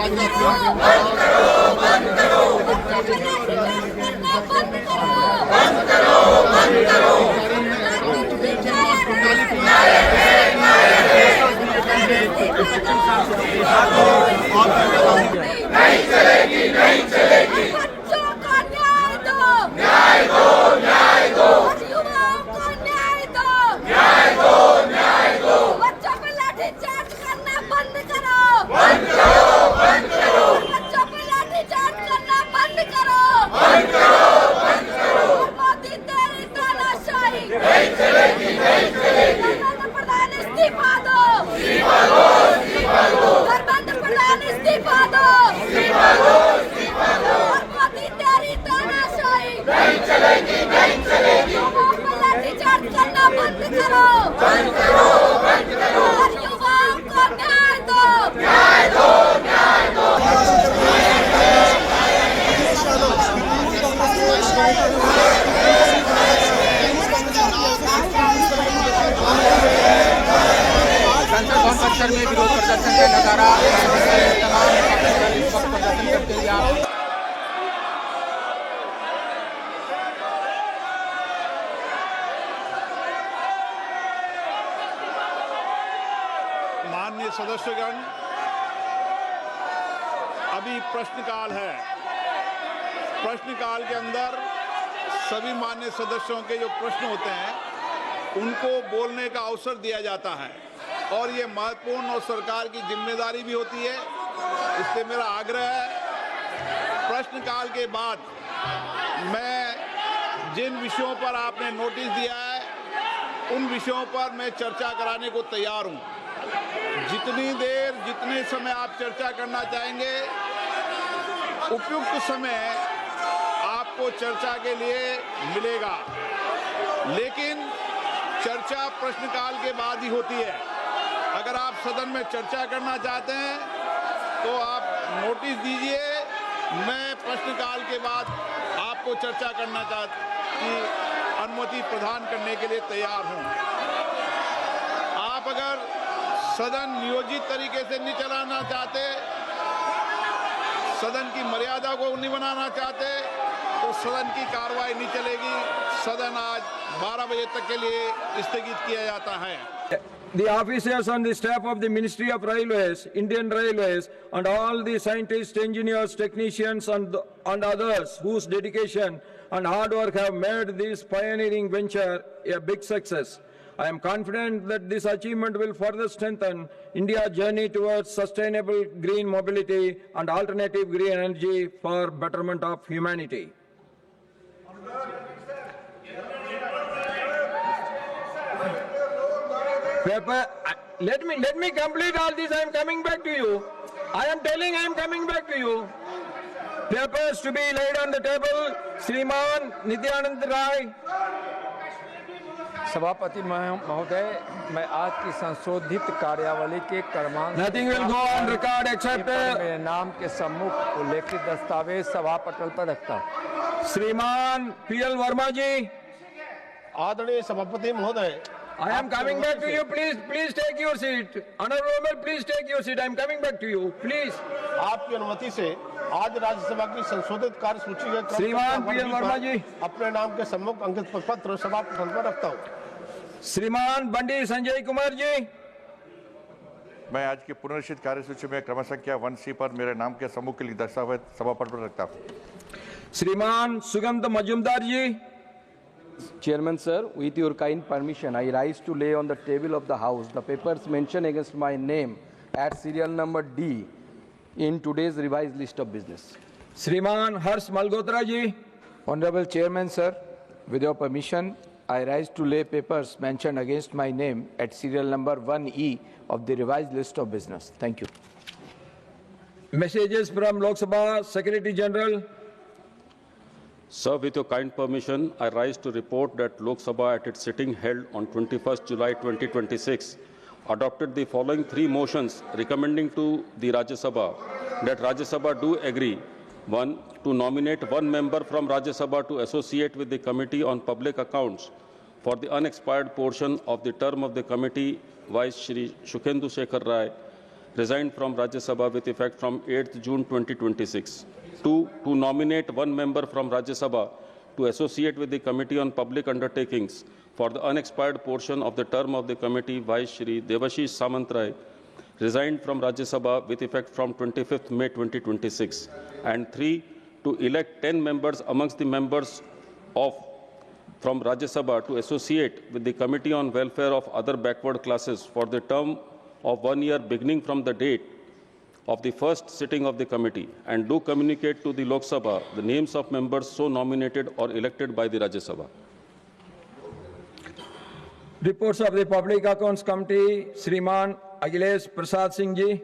नहीं चलेगी, नहीं चलेगी। बच्चों को न्याय दो, न्याय दो, न्याय दो। युवाओं को न्याय दो, न्याय दो, न्याय दो। बच्चों पे लाठीचार्ज करना बंद करो, बंद करो, बंद करो। बच्चों पे लाठीचार्ज करना बंद करो, बंद करो, बंद करो। मोदी तेरी तानाशाही नहीं चलेगी, नहीं चलेगी। धर्मेंद्र प्रधान इस्तीफा दो, इस्तीफा दो, इस्तीफा दो। धर्मेंद्र प्रधान इस्तीफा दो, इस्तीफा दो, इस्तीफा दो। मोदी तेरी तानाशाही नहीं चलेगी, नहीं चलेगी। युवाओं पर लाठीचार्ज करना बंद करो, बंद करो, बंद करो। युवाओं को न्याय दो, न्याय दो, न्याय दो। संसद भवन परिसर में विरोध प्रदर्शन का नजारा तमाम इस वक्त प्रदर्शन करते हुए माननीय सदस्यगण, अभी प्रश्नकाल है। प्रश्नकाल के अंदर सभी माननीय सदस्यों के जो प्रश्न होते हैं उनको बोलने का अवसर दिया जाता है और ये महत्वपूर्ण और सरकार की जिम्मेदारी भी होती है। इससे मेरा आग्रह है, प्रश्नकाल के बाद मैं जिन विषयों पर आपने नोटिस दिया है उन विषयों पर मैं चर्चा कराने को तैयार हूं। जितनी देर जितने समय आप चर्चा करना चाहेंगे, उपयुक्त समय आपको चर्चा के लिए मिलेगा, लेकिन चर्चा प्रश्नकाल के बाद ही होती है। अगर आप सदन में चर्चा करना चाहते हैं तो आप नोटिस दीजिए, मैं प्रश्नकाल के बाद आपको चर्चा करना की अनुमति प्रदान करने के लिए तैयार हूं। आप अगर सदन नियोजित तरीके से नहीं चलाना चाहते, सदन की मर्यादा को नहीं बनाना चाहते, तो सदन की कार्रवाई नहीं चलेगी। सदन आज 12 बजे तक के लिए स्थगित किया जाता है। The officers on the staff of the Ministry of Railways, Indian Railways, and all the scientists, engineers, technicians, and others whose dedication and hard work have made this pioneering venture a big success. I am confident that this achievement will further strengthen India's journey towards sustainable green mobility and alternative green energy for betterment of humanity. Let me complete all this. I am coming back to you. I am telling I am coming back to you. Papers to be laid on the table. Shriman Nityanand Rai. सभापति महोदय, मैं आज की संशोधित कार्यावली के क्रमांक Nothing will go on record except मेरे नाम के सम्मुख उल्लेखित दस्तावेज सभा पटल पर रखता हूँ। श्रीमान PL वर्मा जी, आदरणीय सभापति महोदय, I am coming back to you. Please take your seat. Honorable, please take your seat. I am coming back to you. Please. आपकी अनुमति से आज राज्यसभा की संशोधित कार्य सूची के श्रीमान PL वर्मा जी, अपने नाम के सम्मुख अंकित पत्र सभा पटल पर रखता हूँ। श्रीमान बंडी संजय कुमार जी, मैं आज की पुनर्निश्चित कार्यसूची में क्रम संख्या 1C पर मेरे नाम के सम्मुख के लिए दस्तावेज सभा पटल पर रखता हूँ। श्रीमान सुगंध मजुमदार जी, Chairman sir, with your kind permission, I rise to lay on the table of the House the papers mentioned against my name at serial number D in today's revised list of business. श्रीमान हर्ष Malhotra ji, Honorable Chairman sir, with your permission, I rise to lay papers mentioned against my name at serial number 1E of the revised list of business. Thank you. messages from Lok Sabha Secretary General. Sir, with your kind permission, I rise to report that Lok Sabha at its sitting held on 21st July 2026 adopted the following three motions recommending to the Rajya Sabha that Rajya Sabha do agree: 1. To nominate one member from Rajya Sabha to associate with the Committee on Public Accounts for the unexpired portion of the term of the committee, Vice Shri Shukhendu Shekhar Rai, resigned from Rajya Sabha with effect from 8th June 2026. 2. To nominate one member from Rajya Sabha to associate with the Committee on Public Undertakings for the unexpired portion of the term of the committee, Vice Shri Devashish Samantrai, resigned from Rajya Sabha with effect from 25th May 2026. And 3. To elect 10 members amongst the members from Rajya Sabha to associate with the Committee on Welfare of Other Backward Classes for the term of 1 year beginning from the date of the first sitting of the committee, and do communicate to the Lok Sabha the names of members so nominated or elected by the Rajya Sabha. Reports of the Public Accounts Committee, Shriman Akhilesh Prasad Singh ji.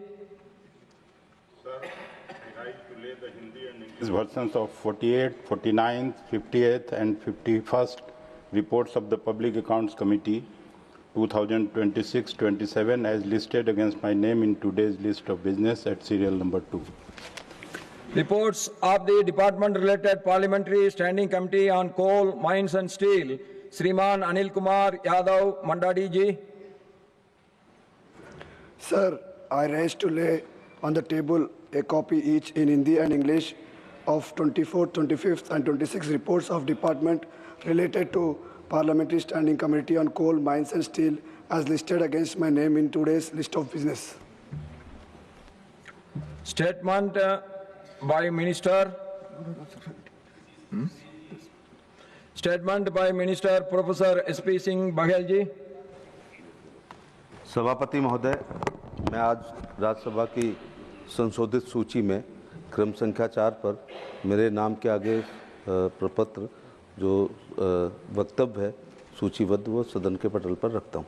Versions of 48th, 49th, 58th and 51st reports of the Public Accounts Committee 2026-27 as listed against my name in today's list of business at serial number 2. Reports of the Department-related Parliamentary Standing Committee on Coal, Mines and Steel, Shriman Anil Kumar Yadav Mandadi ji. Sir, I rise to lay on the table a copy each in Hindi and English of 24th, 25th and 26th reports of department related to Parliamentary Standing Committee on Coal, Mines and Steel as listed against my name in today's list of business. Statement by Minister. Statement by Minister Professor S.P. Singh Baghel ji. सभापति महोदय, मैं आज राज्यसभा की संशोधित सूची में क्रम संख्या 4 पर मेरे नाम के आगे प्रपत्र जो वक्तव्य है सूचीबद्ध वो सदन के पटल पर रखता हूं।